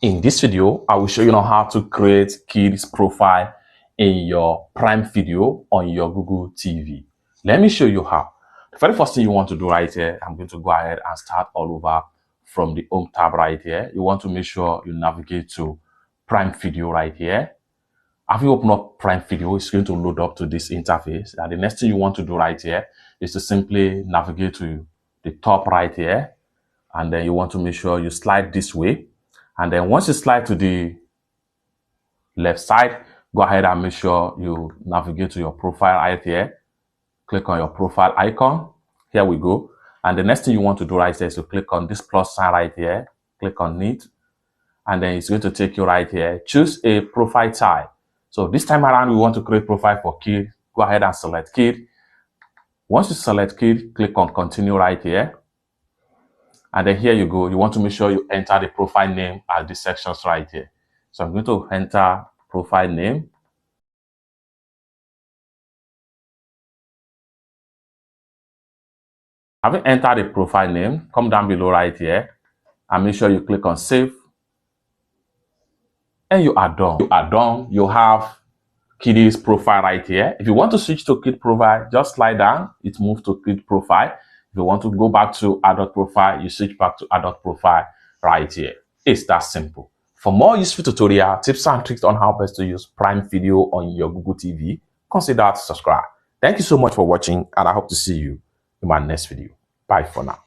In this video, I will show you how to create kids profile in your Prime Video on your Google TV. Let me show you how. The very first thing you want to do right here, I'm going to go ahead and start all over from the Home tab right here. You want to make sure you navigate to Prime Video right here. After you open up Prime Video, it's going to load up to this interface. And the next thing you want to do right here is to simply navigate to the top right here. And then you want to make sure you slide this way. And then once you slide to the left side, go ahead and make sure you navigate to your profile right here. Click on your profile icon. Here we go. And the next thing you want to do right here is to click on this plus sign right here. Click on it. And then it's going to take you right here. Choose a profile type. So this time around, we want to create profile for kid. Go ahead and select kid. Once you select kid, click on continue right here. And then here you go. You want to make sure you enter the profile name at these sections right here. So I'm going to enter profile name. Having entered the profile name, come down below right here and make sure you click on save. And you are done. You are done. You have Kid's profile right here. If you want to switch to kid profile, just slide down. It moves to kid profile. If you want to go back to adult profile, you switch back to adult profile right here. It's that simple. For more useful tutorial, tips and tricks on how best to use Prime Video on your Google TV, consider to subscribe. Thank you so much for watching, and I hope to see you in my next video. Bye for now.